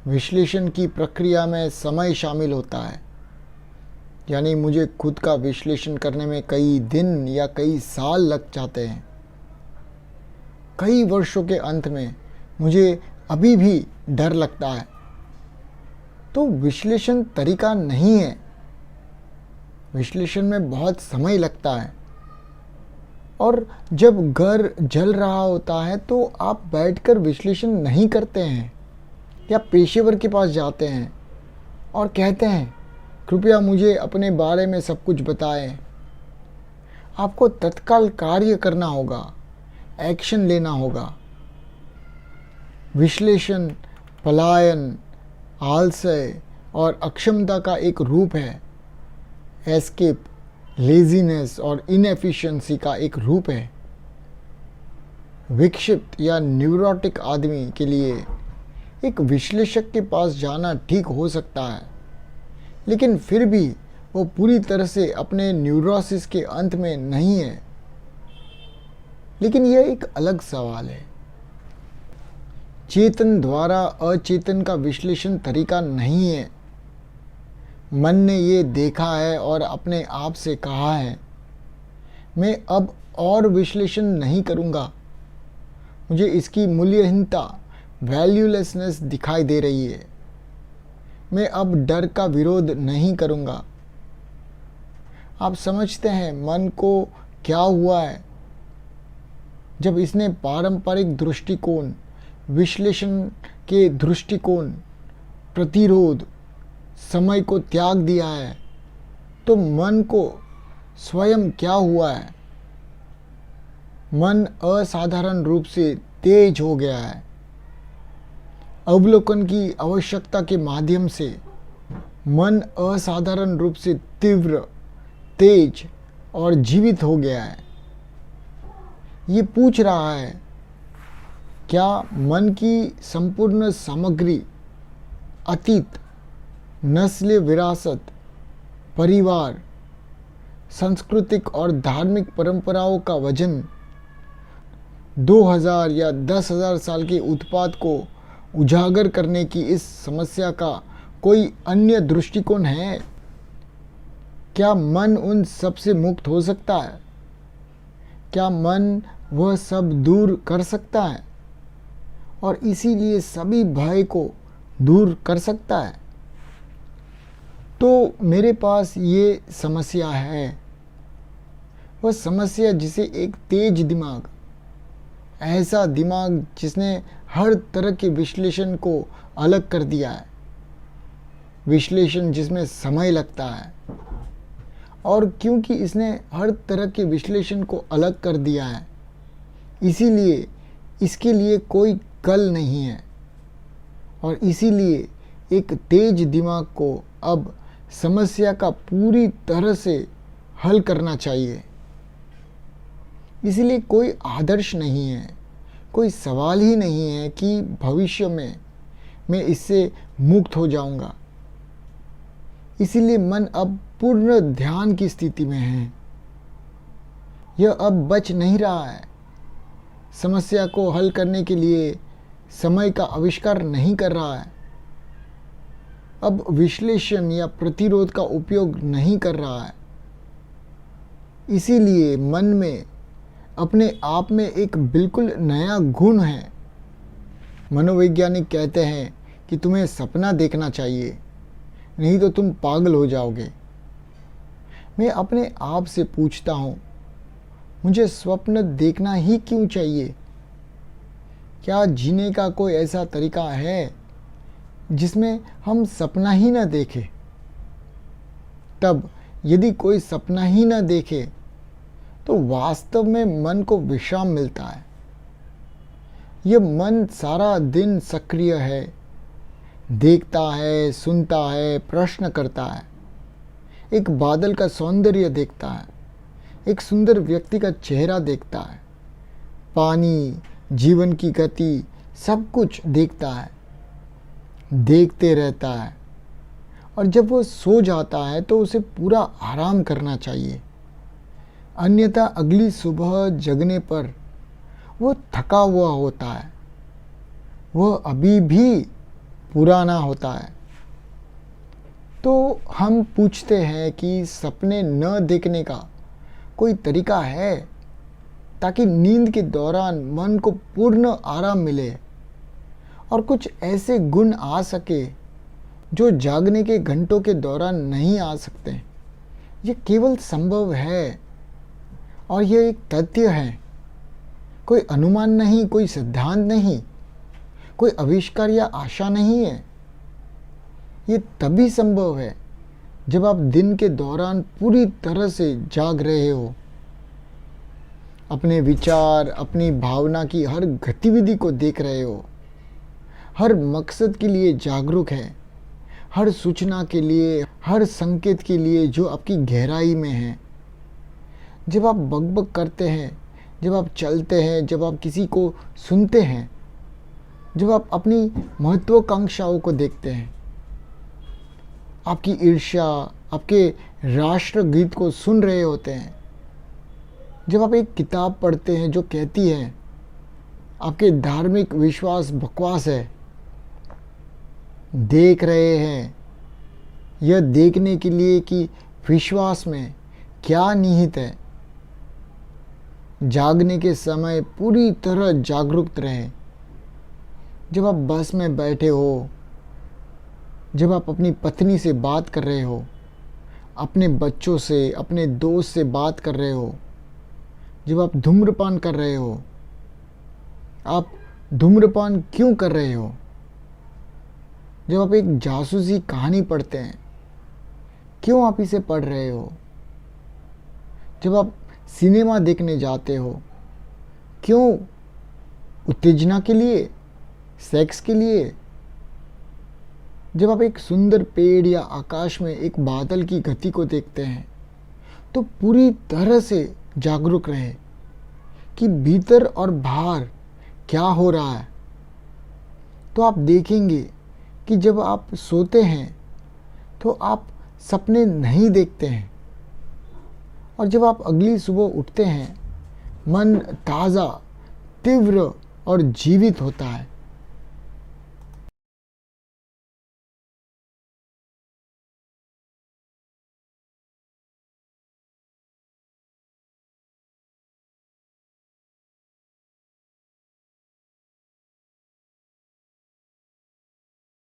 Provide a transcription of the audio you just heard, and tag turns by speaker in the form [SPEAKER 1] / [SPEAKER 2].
[SPEAKER 1] विश्लेषण की प्रक्रिया में समय शामिल होता है, यानी मुझे खुद का विश्लेषण करने में कई दिन या कई साल लग जाते हैं। कई वर्षों के अंत में मुझे अभी भी डर लगता है। तो विश्लेषण तरीका नहीं है। विश्लेषण में बहुत समय लगता है, और जब घर जल रहा होता है तो आप बैठकर विश्लेषण नहीं करते हैं या पेशेवर के पास जाते हैं और कहते हैं कृपया मुझे अपने बारे में सब कुछ बताएं। आपको तत्काल कार्य करना होगा, एक्शन लेना होगा। विश्लेषण पलायन, आलस्य और अक्षमता का एक रूप है। एस्केप, लेजीनेस और इनएफिशिएंसी का एक रूप है। विक्षिप्त या न्यूरोटिक आदमी के लिए एक विश्लेषक के पास जाना ठीक हो सकता है, लेकिन फिर भी वो पूरी तरह से अपने न्यूरोसिस के अंत में नहीं है। लेकिन यह एक अलग सवाल है। चेतन द्वारा अचेतन का विश्लेषण तरीका नहीं है। मन ने ये देखा है और अपने आप से कहा है, मैं अब और विश्लेषण नहीं करूँगा। मुझे इसकी मूल्यहीनता, वैल्यूलेसनेस दिखाई दे रही है। मैं अब डर का विरोध नहीं करूँगा। आप समझते हैं मन को क्या हुआ है जब इसने पारंपरिक दृष्टिकोण, विश्लेषण के दृष्टिकोण, प्रतिरोध, समय को त्याग दिया है। तो मन को स्वयं क्या हुआ है? मन असाधारण रूप से तेज हो गया है। अवलोकन की आवश्यकता के माध्यम से मन असाधारण रूप से तीव्र, तेज और जीवित हो गया है। ये पूछ रहा है, क्या मन की संपूर्ण सामग्री, अतीत, नस्लीय विरासत, परिवार, सांस्कृतिक और धार्मिक परंपराओं का वजन 2000 या 10,000 साल के उत्पाद को उजागर करने की इस समस्या का कोई अन्य दृष्टिकोण है? क्या मन उन सब से मुक्त हो सकता है? क्या मन वह सब दूर कर सकता है और इसीलिए सभी भय को दूर कर सकता है? तो मेरे पास ये समस्या है। वह समस्या जिसे एक तेज दिमाग, ऐसा दिमाग जिसने हर तरह के विश्लेषण को अलग कर दिया है, विश्लेषण जिसमें समय लगता है, और क्योंकि इसने हर तरह के विश्लेषण को अलग कर दिया है, इसीलिए इसके लिए कोई कल नहीं है, और इसीलिए एक तेज दिमाग को अब समस्या का पूरी तरह से हल करना चाहिए। इसलिए कोई आदर्श नहीं है, कोई सवाल ही नहीं है कि भविष्य में मैं इससे मुक्त हो जाऊंगा। इसीलिए मन अब पूर्ण ध्यान की स्थिति में है। यह अब बच नहीं रहा है। समस्या को हल करने के लिए समय का आविष्कार नहीं कर रहा है। अब विश्लेषण या प्रतिरोध का उपयोग नहीं कर रहा है। इसीलिए मन में अपने आप में एक बिल्कुल नया गुण है। मनोवैज्ञानिक कहते हैं कि तुम्हें सपना देखना चाहिए, नहीं तो तुम पागल हो जाओगे। मैं अपने आप से पूछता हूँ, मुझे स्वप्न देखना ही क्यों चाहिए? क्या जीने का कोई ऐसा तरीका है जिसमें हम सपना ही न देखें? तब यदि कोई सपना ही न देखे तो वास्तव में मन को विश्राम मिलता है। यह मन सारा दिन सक्रिय है, देखता है, सुनता है, प्रश्न करता है, एक बादल का सौंदर्य देखता है, एक सुंदर व्यक्ति का चेहरा देखता है, पानी, जीवन की गति, सब कुछ देखता है, देखते रहता है। और जब वो सो जाता है तो उसे पूरा आराम करना चाहिए, अन्यथा अगली सुबह जगने पर वो थका हुआ होता है। वह अभी भी पुराना होता है। तो हम पूछते हैं कि सपने न देखने का कोई तरीका है ताकि नींद के दौरान मन को पूर्ण आराम मिले और कुछ ऐसे गुण आ सके जो जागने के घंटों के दौरान नहीं आ सकते। ये केवल संभव है और यह एक तथ्य है, कोई अनुमान नहीं, कोई सिद्धांत नहीं, कोई आविष्कार या आशा नहीं है। ये तभी संभव है जब आप दिन के दौरान पूरी तरह से जाग रहे हो, अपने विचार, अपनी भावना की हर गतिविधि को देख रहे हो, हर मकसद के लिए जागरूक है, हर सूचना के लिए, हर संकेत के लिए जो आपकी गहराई में है। जब आप बकबक करते हैं, जब आप चलते हैं, जब आप किसी को सुनते हैं, जब आप अपनी महत्वाकांक्षाओं को देखते हैं, आपकी ईर्ष्या, आपके राष्ट्रगीत को सुन रहे होते हैं, जब आप एक किताब पढ़ते हैं जो कहती है आपके धार्मिक विश्वास बकवास है, देख रहे हैं, यह देखने के लिए कि विश्वास में क्या निहित है। जागने के समय पूरी तरह जागरूक रहें। जब आप बस में बैठे हो, जब आप अपनी पत्नी से बात कर रहे हो, अपने बच्चों से, अपने दोस्त से बात कर रहे हो, जब आप धूम्रपान कर रहे हो, आप धूम्रपान क्यों कर रहे हो? जब आप एक जासूसी कहानी पढ़ते हैं, क्यों आप इसे पढ़ रहे हो? जब आप सिनेमा देखने जाते हो, क्यों? उत्तेजना के लिए, सेक्स के लिए? जब आप एक सुंदर पेड़ या आकाश में एक बादल की गति को देखते हैं, तो पूरी तरह से जागरूक रहे कि भीतर और बाहर क्या हो रहा है। तो आप देखेंगे कि जब आप सोते हैं तो आप सपने नहीं देखते हैं, और जब आप अगली सुबह उठते हैं मन ताज़ा, तीव्र और जीवित होता है।